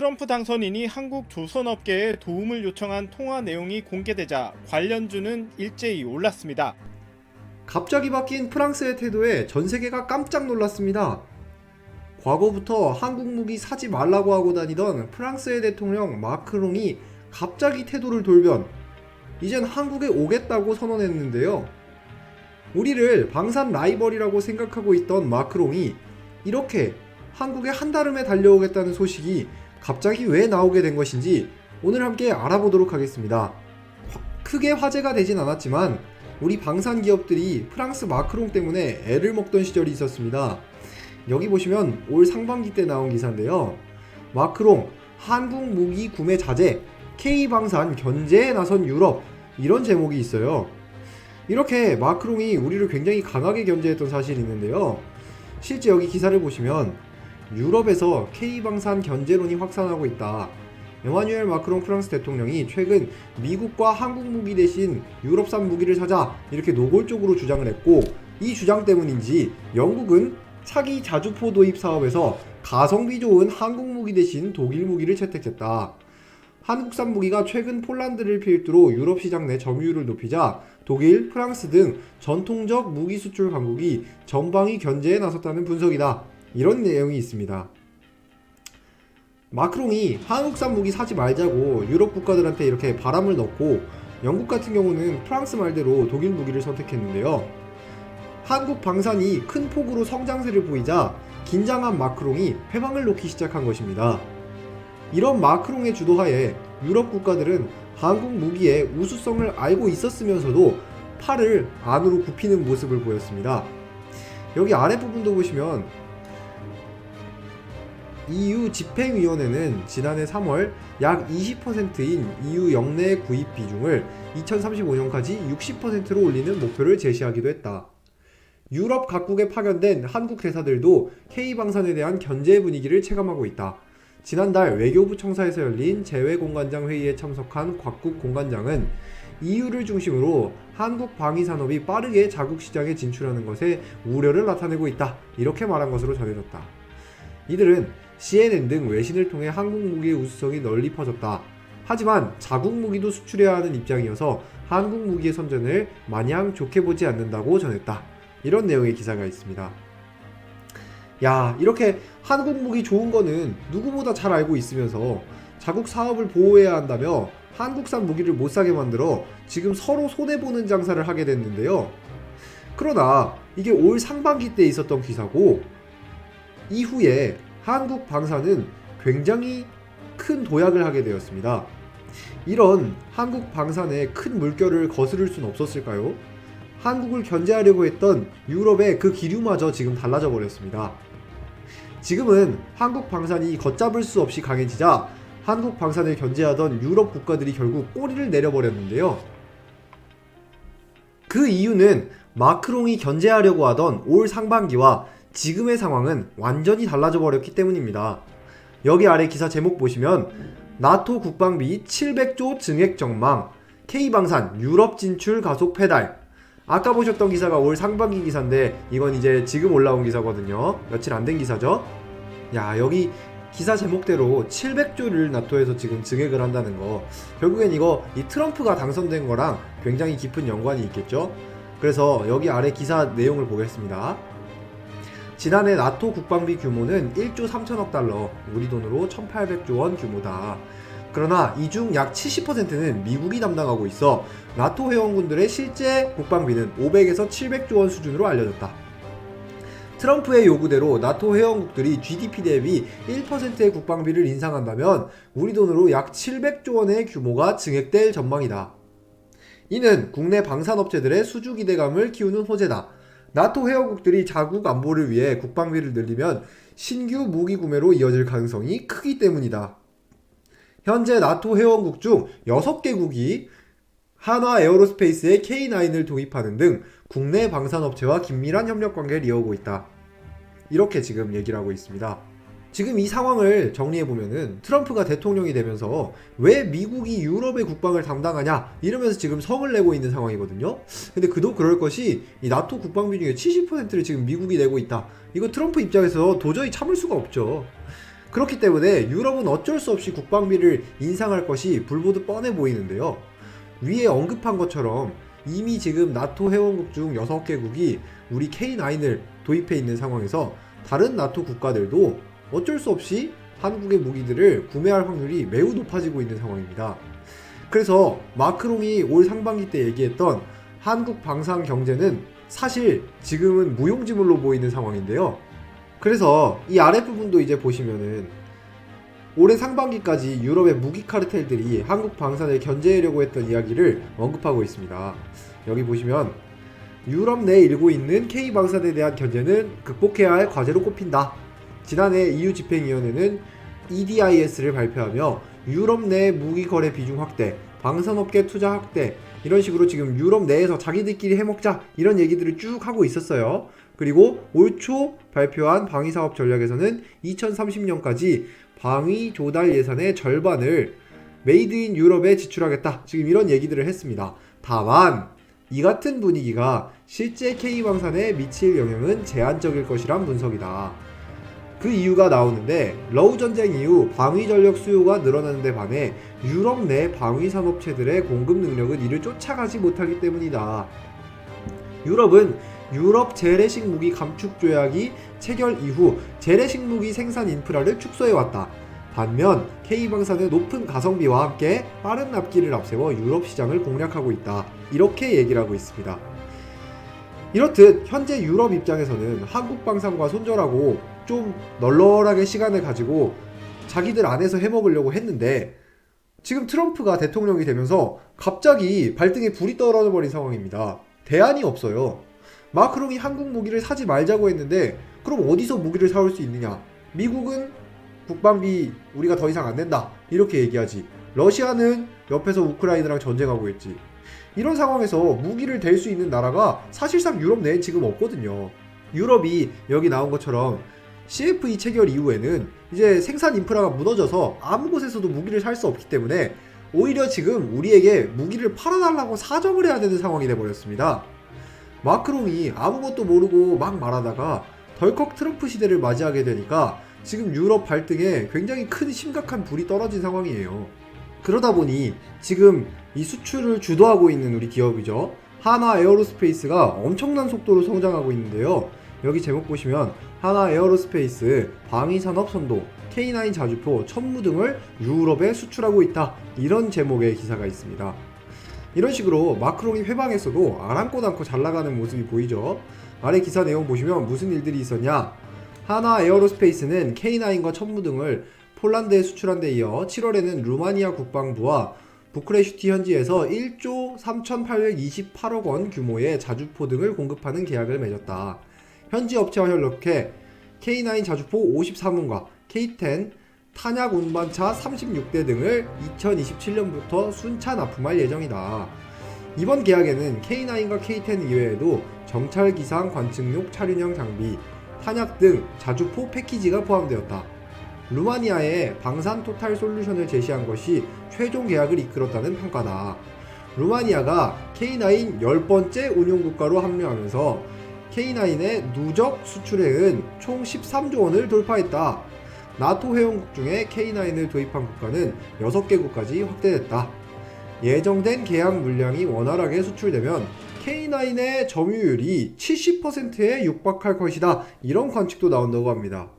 트럼프 당선인이 한국 조선업계에 도움을 요청한 통화 내용이 공개되자 관련주는 일제히 올랐습니다. 갑자기 바뀐 프랑스의 태도에 전 세계가 깜짝 놀랐습니다. 과거부터 한국 무기 사지 말라고 하고 다니던 프랑스의 대통령 마크롱이 갑자기 태도를 돌변, 이젠 한국에 오겠다고 선언했는데요. 우리를 방산 라이벌이라고 생각하고 있던 마크롱이 이렇게 한국에 한달음에 달려오겠다는 소식이 갑자기 왜 나오게 된 것인지 오늘 함께 알아보도록 하겠습니다. 크게 화제가 되진 않았지만 우리 방산 기업들이 프랑스 마크롱 때문에 애를 먹던 시절이 있었습니다. 여기 보시면 올 상반기 때 나온 기사인데요. 마크롱, 한국 무기 구매 자제, K방산 견제에 나선 유럽, 이런 제목이 있어요. 이렇게 마크롱이 우리를 굉장히 강하게 견제했던 사실이 있는데요. 실제 여기 기사를 보시면 유럽에서 K방산 견제론이 확산하고 있다. 에마뉴엘 마크롱 프랑스 대통령이 최근 미국과 한국 무기 대신 유럽산 무기를 사자, 이렇게 노골적으로 주장을 했고, 이 주장 때문인지 영국은 차기 자주포 도입 사업에서 가성비 좋은 한국 무기 대신 독일 무기를 채택했다. 한국산 무기가 최근 폴란드를 필두로 유럽 시장 내 점유율을 높이자 독일, 프랑스 등 전통적 무기 수출 강국이 전방위 견제에 나섰다는 분석이다. 이런 내용이 있습니다. 마크롱이 한국산 무기 사지 말자고 유럽 국가들한테 이렇게 바람을 넣고, 영국 같은 경우는 프랑스 말대로 독일 무기를 선택했는데요. 한국 방산이 큰 폭으로 성장세를 보이자 긴장한 마크롱이 패망을 놓기 시작한 것입니다. 이런 마크롱의 주도하에 유럽 국가들은 한국 무기의 우수성을 알고 있었으면서도 팔을 안으로 굽히는 모습을 보였습니다. 여기 아랫부분도 보시면 EU 집행위원회는 지난해 3월 약 20%인 EU 역내 구입 비중을 2035년까지 60%로 올리는 목표를 제시하기도 했다. 유럽 각국에 파견된 한국 대사들도 K방산에 대한 견제 분위기를 체감하고 있다. 지난달 외교부 청사에서 열린 재외공관장 회의에 참석한 곽국 공관장은 EU를 중심으로 한국 방위산업이 빠르게 자국 시장에 진출하는 것에 우려를 나타내고 있다. 이렇게 말한 것으로 전해졌다. 이들은 CNN 등 외신을 통해 한국 무기의 우수성이 널리 퍼졌다. 하지만 자국 무기도 수출해야 하는 입장이어서 한국 무기의 선전을 마냥 좋게 보지 않는다고 전했다. 이런 내용의 기사가 있습니다. 야, 이렇게 한국 무기 좋은 거는 누구보다 잘 알고 있으면서 자국 사업을 보호해야 한다며 한국산 무기를 못 사게 만들어 지금 서로 손해보는 장사를 하게 됐는데요. 그러나 이게 올 상반기 때 있었던 기사고, 이후에 한국 방산은 굉장히 큰 도약을 하게 되었습니다. 이런 한국 방산의 큰 물결을 거스를 순 없었을까요? 한국을 견제하려고 했던 유럽의 그 기류마저 지금 달라져 버렸습니다. 지금은 한국 방산이 걷잡을 수 없이 강해지자 한국 방산을 견제하던 유럽 국가들이 결국 꼬리를 내려버렸는데요. 그 이유는 마크롱이 견제하려고 하던 올 상반기와 지금의 상황은 완전히 달라져 버렸기 때문입니다. 여기 아래 기사 제목 보시면 나토 국방비 700조 증액 전망, K방산 유럽 진출 가속 페달. 아까 보셨던 기사가 올 상반기 기사인데 이건 이제 지금 올라온 기사거든요. 며칠 안 된 기사죠. 야, 여기 기사 제목대로 700조를 나토에서 지금 증액을 한다는 거, 결국엔 이거 이 트럼프가 당선된 거랑 굉장히 깊은 연관이 있겠죠. 그래서 여기 아래 기사 내용을 보겠습니다. 지난해 나토 국방비 규모는 1조 3천억 달러, 우리 돈으로 1800조 원 규모다. 그러나 이 중 약 70%는 미국이 담당하고 있어 나토 회원군들의 실제 국방비는 500에서 700조 원 수준으로 알려졌다. 트럼프의 요구대로 나토 회원국들이 GDP 대비 1%의 국방비를 인상한다면 우리 돈으로 약 700조 원의 규모가 증액될 전망이다. 이는 국내 방산업체들의 수주 기대감을 키우는 호재다. 나토 회원국들이 자국 안보를 위해 국방비를 늘리면 신규 무기 구매로 이어질 가능성이 크기 때문이다. 현재 나토 회원국 중 6개국이 한화 에어로스페이스의 K9을 도입하는 등 국내 방산업체와 긴밀한 협력 관계를 이어오고 있다. 이렇게 지금 얘기를 하고 있습니다. 지금 이 상황을 정리해보면은 트럼프가 대통령이 되면서 왜 미국이 유럽의 국방을 담당하냐 이러면서 지금 성을 내고 있는 상황이거든요. 근데 그도 그럴 것이 이 나토 국방비 중에 70%를 지금 미국이 내고 있다. 이거 트럼프 입장에서 도저히 참을 수가 없죠. 그렇기 때문에 유럽은 어쩔 수 없이 국방비를 인상할 것이 불보듯 뻔해 보이는데요. 위에 언급한 것처럼 이미 지금 나토 회원국 중 6개국이 우리 K9을 도입해 있는 상황에서 다른 나토 국가들도 어쩔 수 없이 한국의 무기들을 구매할 확률이 매우 높아지고 있는 상황입니다. 그래서 마크롱이 올 상반기 때 얘기했던 한국 방산 경제는 사실 지금은 무용지물로 보이는 상황인데요. 그래서 이 아랫부분도 이제 보시면은 올해 상반기까지 유럽의 무기 카르텔들이 한국 방산을 견제하려고 했던 이야기를 언급하고 있습니다. 여기 보시면 유럽 내에 일고 있는 K방산에 대한 견제는 극복해야 할 과제로 꼽힌다. 지난해 EU 집행위원회는 EDIS를 발표하며 유럽 내 무기 거래 비중 확대, 방산업계 투자 확대, 이런 식으로 지금 유럽 내에서 자기들끼리 해먹자 이런 얘기들을 쭉 하고 있었어요. 그리고 올 초 발표한 방위사업 전략에서는 2030년까지 방위 조달 예산의 절반을 메이드 인 유럽에 지출하겠다. 지금 이런 얘기들을 했습니다. 다만 이 같은 분위기가 실제 K방산에 미칠 영향은 제한적일 것이란 분석이다. 그 이유가 나오는데 러우 전쟁 이후 방위 전력 수요가 늘어나는 데 반해 유럽 내 방위 산업체들의 공급 능력은 이를 쫓아가지 못하기 때문이다. 유럽은 유럽 재래식 무기 감축 조약이 체결 이후 재래식 무기 생산 인프라를 축소해왔다. 반면 K방산은 높은 가성비와 함께 빠른 납기를 앞세워 유럽 시장을 공략하고 있다. 이렇게 얘기를 하고 있습니다. 이렇듯 현재 유럽 입장에서는 한국 방산과 손절하고 좀 널널하게 시간을 가지고 자기들 안에서 해먹으려고 했는데 지금 트럼프가 대통령이 되면서 갑자기 발등에 불이 떨어져 버린 상황입니다. 대안이 없어요. 마크롱이 한국 무기를 사지 말자고 했는데 그럼 어디서 무기를 사올 수 있느냐? 미국은 국방비 우리가 더 이상 안 낸다 이렇게 얘기하지. 러시아는 옆에서 우크라이나랑 전쟁하고 있지. 이런 상황에서 무기를 댈 수 있는 나라가 사실상 유럽 내에 지금 없거든요. 유럽이 여기 나온 것처럼 CFE 체결 이후에는 이제 생산 인프라가 무너져서 아무 곳에서도 무기를 살 수 없기 때문에 오히려 지금 우리에게 무기를 팔아달라고 사정을 해야 되는 상황이 돼버렸습니다. 마크롱이 아무것도 모르고 막 말하다가 덜컥 트럼프 시대를 맞이하게 되니까 지금 유럽 발등에 굉장히 큰 심각한 불이 떨어진 상황이에요. 그러다 보니 지금 이 수출을 주도하고 있는 우리 기업이죠. 하나 에어로스페이스가 엄청난 속도로 성장하고 있는데요. 여기 제목 보시면 하나 에어로스페이스 방위산업 선도 K9 자주포 천무 등을 유럽에 수출하고 있다. 이런 제목의 기사가 있습니다. 이런 식으로 마크롱이 회방에서도 아랑곳 않고 잘 나가는 모습이 보이죠. 아래 기사 내용 보시면 무슨 일들이 있었냐. 하나 에어로스페이스는 K9과 천무 등을 폴란드에 수출한 데 이어 7월에는 루마니아 국방부와 부크레슈티 현지에서 1조 3,828억 원 규모의 자주포 등을 공급하는 계약을 맺었다. 현지 업체와 협력해 K9 자주포 53문과 K10 탄약 운반차 36대 등을 2027년부터 순차 납품할 예정이다. 이번 계약에는 K9과 K10 이외에도 정찰 기상 관측용 차륜형 장비, 탄약 등 자주포 패키지가 포함되었다. 루마니아에 방산 토탈 솔루션을 제시한 것이 최종 계약을 이끌었다는 평가다. 루마니아가 K9 10번째 운용국가로 합류하면서 K9의 누적 수출액은 총 13조 원을 돌파했다. 나토 회원국 중에 K9을 도입한 국가는 6개국까지 확대됐다. 예정된 계약 물량이 원활하게 수출되면 K9의 점유율이 70%에 육박할 것이다. 이런 관측도 나온다고 합니다.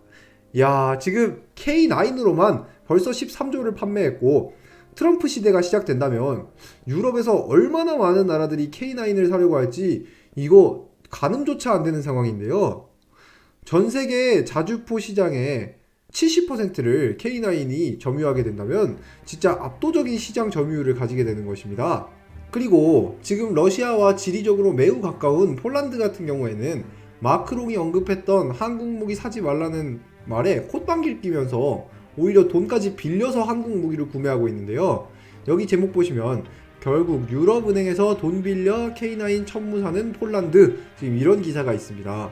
야, 지금 K9으로만 벌써 13조를 판매했고 트럼프 시대가 시작된다면 유럽에서 얼마나 많은 나라들이 K9을 사려고 할지 이거 가늠조차 안 되는 상황인데요. 전 세계 자주포 시장의 70%를 K9이 점유하게 된다면 진짜 압도적인 시장 점유율을 가지게 되는 것입니다. 그리고 지금 러시아와 지리적으로 매우 가까운 폴란드 같은 경우에는 마크롱이 언급했던 한국 무기 사지 말라는 말에 콧방귀를 끼면서 오히려 돈까지 빌려서 한국 무기를 구매하고 있는데요. 여기 제목 보시면 결국 유럽은행에서 돈 빌려 K9 천무 사는 폴란드, 지금 이런 기사가 있습니다.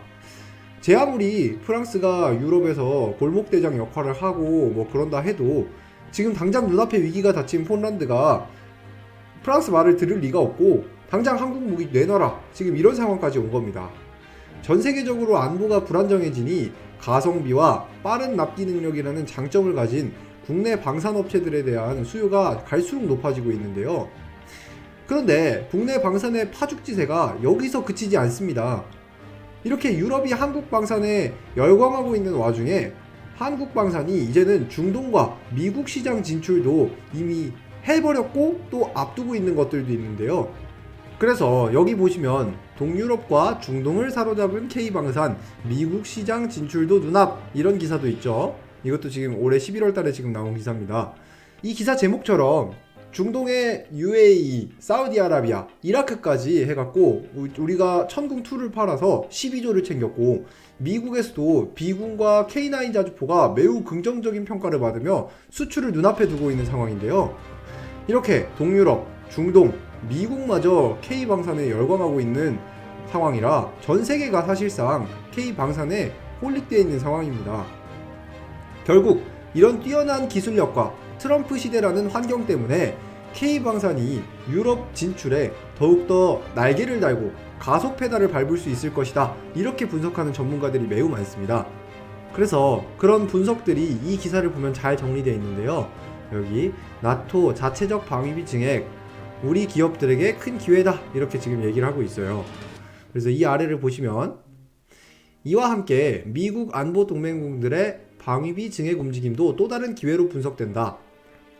제 아무리 프랑스가 유럽에서 골목대장 역할을 하고 뭐 그런다 해도 지금 당장 눈앞에 위기가 닥친 폴란드가 프랑스 말을 들을 리가 없고 당장 한국 무기 내놔라, 지금 이런 상황까지 온 겁니다. 전 세계적으로 안보가 불안정해지니 가성비와 빠른 납기 능력이라는 장점을 가진 국내 방산업체들에 대한 수요가 갈수록 높아지고 있는데요. 그런데 국내 방산의 파죽지세가 여기서 그치지 않습니다. 이렇게 유럽이 한국 방산에 열광하고 있는 와중에 한국 방산이 이제는 중동과 미국 시장 진출도 이미 해버렸고 또 앞두고 있는 것들도 있는데요. 그래서 여기 보시면 동유럽과 중동을 사로잡은 K방산 미국 시장 진출도 눈앞 이런 기사도 있죠. 이것도 지금 올해 11월 달에 지금 나온 기사입니다. 이 기사 제목처럼 중동의 UAE, 사우디아라비아, 이라크까지 해갖고 우리가 천궁2를 팔아서 12조를 챙겼고 미국에서도 B군과 K9 자주포가 매우 긍정적인 평가를 받으며 수출을 눈앞에 두고 있는 상황인데요. 이렇게 동유럽, 중동, 미국마저 K방산에 열광하고 있는 상황이라 전 세계가 사실상 K방산에 홀릭되어 있는 상황입니다. 결국 이런 뛰어난 기술력과 트럼프 시대라는 환경 때문에 K방산이 유럽 진출에 더욱더 날개를 달고 가속 페달을 밟을 수 있을 것이다. 이렇게 분석하는 전문가들이 매우 많습니다. 그래서 그런 분석들이 이 기사를 보면 잘 정리되어 있는데요. 여기 나토 자체적 방위비 증액 우리 기업들에게 큰 기회다 이렇게 지금 얘기를 하고 있어요. 그래서 이 아래를 보시면 이와 함께 미국 안보 동맹국들의 방위비 증액 움직임도 또 다른 기회로 분석된다.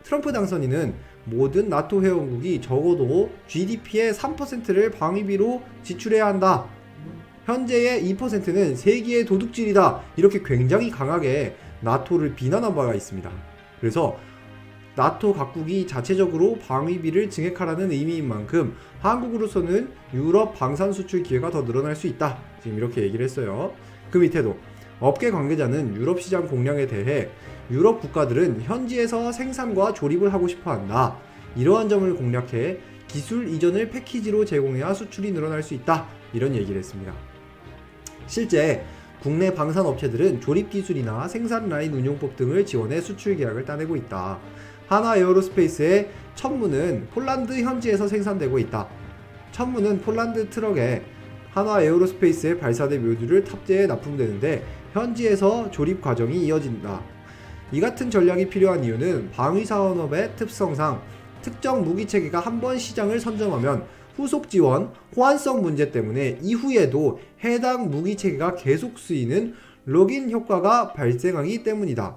트럼프 당선인은 모든 나토 회원국이 적어도 GDP의 3%를 방위비로 지출해야 한다. 현재의 2%는 세계의 도둑질이다. 이렇게 굉장히 강하게 나토를 비난한 바가 있습니다. 그래서 나토 각국이 자체적으로 방위비를 증액하라는 의미인 만큼 한국으로서는 유럽 방산 수출 기회가 더 늘어날 수 있다. 지금 이렇게 얘기를 했어요. 그 밑에도 업계 관계자는 유럽 시장 공략에 대해 유럽 국가들은 현지에서 생산과 조립을 하고 싶어 한다. 이러한 점을 공략해 기술 이전을 패키지로 제공해야 수출이 늘어날 수 있다. 이런 얘기를 했습니다. 실제 국내 방산 업체들은 조립 기술이나 생산 라인 운용법 등을 지원해 수출 계약을 따내고 있다. 하나 에어로스페이스의 천무는 폴란드 현지에서 생산되고 있다. 천무는 폴란드 트럭에 한화 에어로스페이스의 발사대 묘듈을 탑재해 납품되는데 현지에서 조립 과정이 이어진다. 이 같은 전략이 필요한 이유는 방위산업의 특성상 특정 무기체계가 한번 시장을 선점하면 후속 지원, 호환성 문제 때문에 이후에도 해당 무기체계가 계속 쓰이는 록인 효과가 발생하기 때문이다.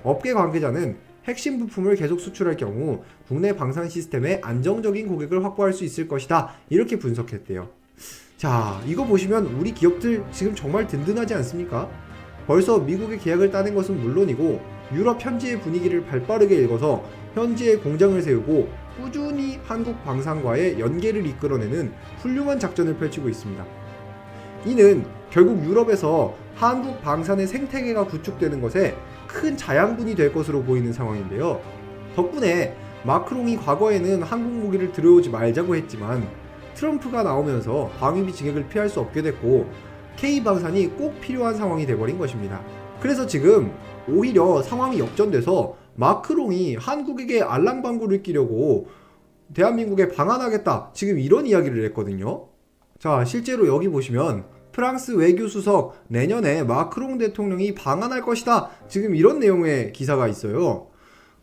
업계 관계자는 핵심 부품을 계속 수출할 경우 국내 방산 시스템에 안정적인 고객을 확보할 수 있을 것이다. 이렇게 분석했대요. 자, 이거 보시면 우리 기업들 지금 정말 든든하지 않습니까? 벌써 미국의 계약을 따낸 것은 물론이고 유럽 현지의 분위기를 발빠르게 읽어서 현지에 공장을 세우고 꾸준히 한국 방산과의 연계를 이끌어내는 훌륭한 작전을 펼치고 있습니다. 이는 결국 유럽에서 한국 방산의 생태계가 구축되는 것에 큰 자양분이 될 것으로 보이는 상황인데요. 덕분에 마크롱이 과거에는 한국 무기를 들여오지 말자고 했지만 트럼프가 나오면서 방위비 증액을 피할 수 없게 됐고 K방산이 꼭 필요한 상황이 돼버린 것입니다. 그래서 지금 오히려 상황이 역전돼서 마크롱이 한국에게 알랑방구를 끼려고 대한민국에 방한하겠다 지금 이런 이야기를 했거든요. 자, 실제로 여기 보시면 프랑스 외교수석 내년에 마크롱 대통령이 방한할 것이다 지금 이런 내용의 기사가 있어요.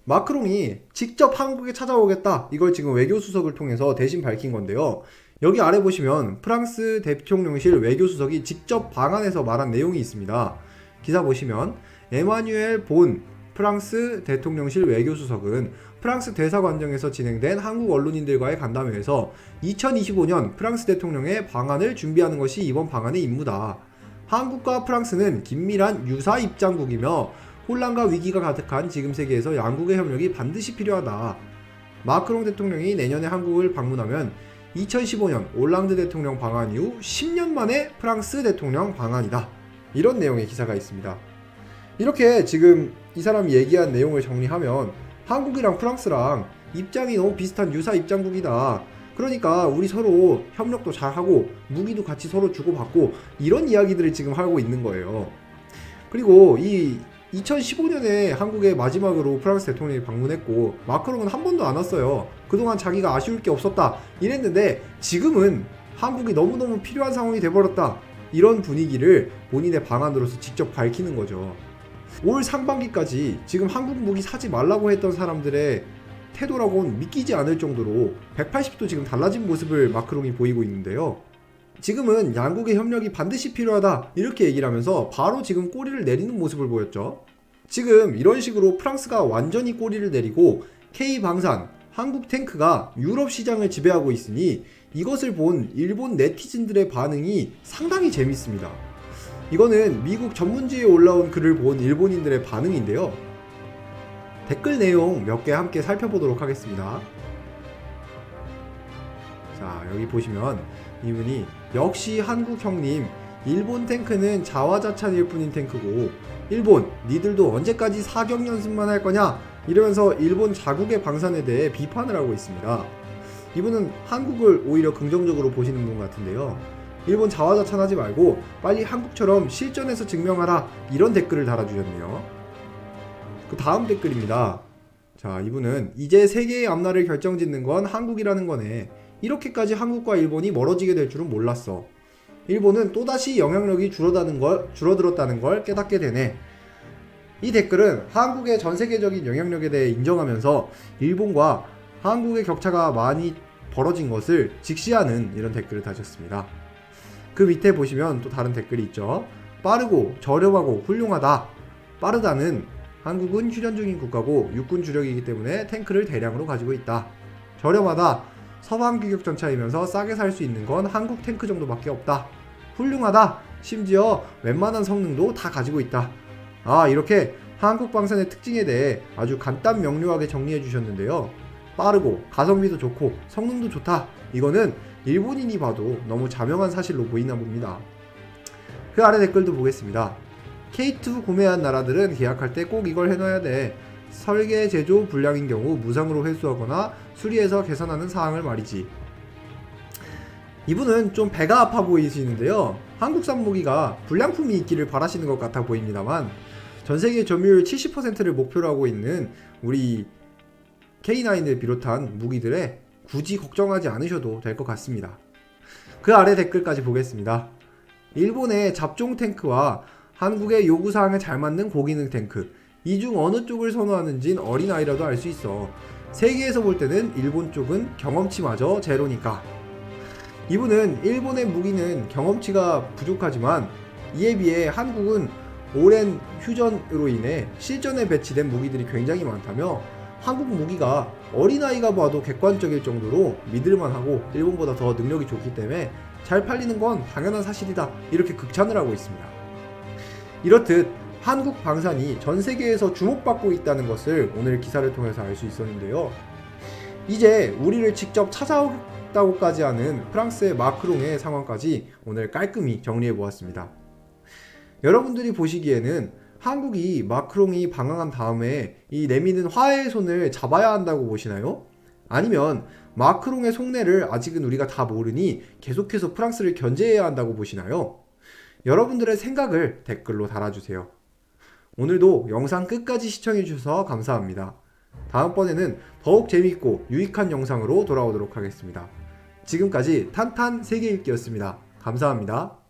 마크롱이 직접 한국에 찾아오겠다 이걸 지금 외교수석을 통해서 대신 밝힌 건데요. 여기 아래 보시면 프랑스 대통령실 외교수석이 직접 방한해서 말한 내용이 있습니다. 기사 보시면 에마뉴엘 본 프랑스 대통령실 외교수석은 프랑스 대사관정에서 진행된 한국 언론인들과의 간담회에서 2025년 프랑스 대통령의 방한을 준비하는 것이 이번 방한의 임무다. 한국과 프랑스는 긴밀한 유사 입장국이며 혼란과 위기가 가득한 지금 세계에서 양국의 협력이 반드시 필요하다. 마크롱 대통령이 내년에 한국을 방문하면 2015년 올랑드 대통령 방한 이후 10년 만에 프랑스 대통령 방한이다. 이런 내용의 기사가 있습니다. 이렇게 지금 이 사람이 얘기한 내용을 정리하면 한국이랑 프랑스랑 입장이 너무 비슷한 유사 입장국이다. 그러니까 우리 서로 협력도 잘하고 무기도 같이 서로 주고받고 이런 이야기들을 지금 하고 있는 거예요. 그리고 이 2015년에 한국에 마지막으로 프랑스 대통령이 방문했고 마크롱은 한 번도 안 왔어요. 그동안 자기가 아쉬울 게 없었다 이랬는데 지금은 한국이 너무너무 필요한 상황이 돼버렸다. 이런 분위기를 본인의 방안으로서 직접 밝히는 거죠. 올 상반기까지 지금 한국 무기 사지 말라고 했던 사람들의 태도라고는 믿기지 않을 정도로 180도 지금 달라진 모습을 마크롱이 보이고 있는데요. 지금은 양국의 협력이 반드시 필요하다 이렇게 얘기를 하면서 바로 지금 꼬리를 내리는 모습을 보였죠. 지금 이런 식으로 프랑스가 완전히 꼬리를 내리고 K방산, 한국 탱크가 유럽 시장을 지배하고 있으니 이것을 본 일본 네티즌들의 반응이 상당히 재밌습니다. 이거는 미국 전문지에 올라온 글을 본 일본인들의 반응인데요. 댓글 내용 몇 개 함께 살펴보도록 하겠습니다. 자, 여기 보시면 이분이 역시 한국 형님, 일본 탱크는 자화자찬일 뿐인 탱크고 일본 니들도 언제까지 사격 연습만 할 거냐 이러면서 일본 자국의 방산에 대해 비판을 하고 있습니다. 이분은 한국을 오히려 긍정적으로 보시는 분 같은데요. 일본 자화자찬하지 말고 빨리 한국처럼 실전에서 증명하라 이런 댓글을 달아주셨네요. 그 다음 댓글입니다. 자, 이분은 이제 세계의 앞날을 결정짓는 건 한국이라는 거네. 이렇게까지 한국과 일본이 멀어지게 될 줄은 몰랐어. 일본은 또다시 영향력이 줄어들었다는 걸 깨닫게 되네. 이 댓글은 한국의 전 세계적인 영향력에 대해 인정하면서 일본과 한국의 격차가 많이 벌어진 것을 직시하는 이런 댓글을 다셨습니다. 그 밑에 보시면 또 다른 댓글이 있죠. 빠르고 저렴하고 훌륭하다. 빠르다는 한국은 휴전 중인 국가고 육군 주력이기 때문에 탱크를 대량으로 가지고 있다. 저렴하다. 서방 규격 전차이면서 싸게 살 수 있는 건 한국 탱크 정도밖에 없다. 훌륭하다. 심지어 웬만한 성능도 다 가지고 있다. 이렇게 한국 방산의 특징에 대해 아주 간단 명료하게 정리해 주셨는데요. 빠르고 가성비도 좋고 성능도 좋다. 이거는 일본인이 봐도 너무 자명한 사실로 보이나 봅니다. 그 아래 댓글도 보겠습니다. K2 구매한 나라들은 계약할 때 꼭 이걸 해놔야 돼. 설계 제조 불량인 경우 무상으로 회수하거나 수리해서 개선하는 사항을 말이지. 이분은 좀 배가 아파 보이시는데요. 한국산 무기가 불량품이 있기를 바라시는 것 같아 보입니다만 전세계 점유율 70%를 목표로 하고 있는 우리 K9을 비롯한 무기들에 굳이 걱정하지 않으셔도 될 것 같습니다. 그 아래 댓글까지 보겠습니다. 일본의 잡종 탱크와 한국의 요구사항에 잘 맞는 고기능 탱크, 이 중 어느 쪽을 선호하는진 어린아이라도 알 수 있어. 세계에서 볼 때는 일본 쪽은 경험치마저 제로니까. 이분은 일본의 무기는 경험치가 부족하지만 이에 비해 한국은 오랜 휴전으로 인해 실전에 배치된 무기들이 굉장히 많다며 한국 무기가 어린아이가 봐도 객관적일 정도로 믿을만하고 일본보다 더 능력이 좋기 때문에 잘 팔리는 건 당연한 사실이다. 이렇게 극찬을 하고 있습니다. 이렇듯 한국 방산이 전 세계에서 주목받고 있다는 것을 오늘 기사를 통해서 알 수 있었는데요. 이제 우리를 직접 찾아왔다고까지 하는 프랑스의 마크롱의 상황까지 오늘 깔끔히 정리해 보았습니다. 여러분들이 보시기에는 한국이 마크롱이 방한한 다음에 이 내미는 화해의 손을 잡아야 한다고 보시나요? 아니면 마크롱의 속내를 아직은 우리가 다 모르니 계속해서 프랑스를 견제해야 한다고 보시나요? 여러분들의 생각을 댓글로 달아주세요. 오늘도 영상 끝까지 시청해주셔서 감사합니다. 다음번에는 더욱 재밌고 유익한 영상으로 돌아오도록 하겠습니다. 지금까지 탄탄 세계읽기였습니다. 감사합니다.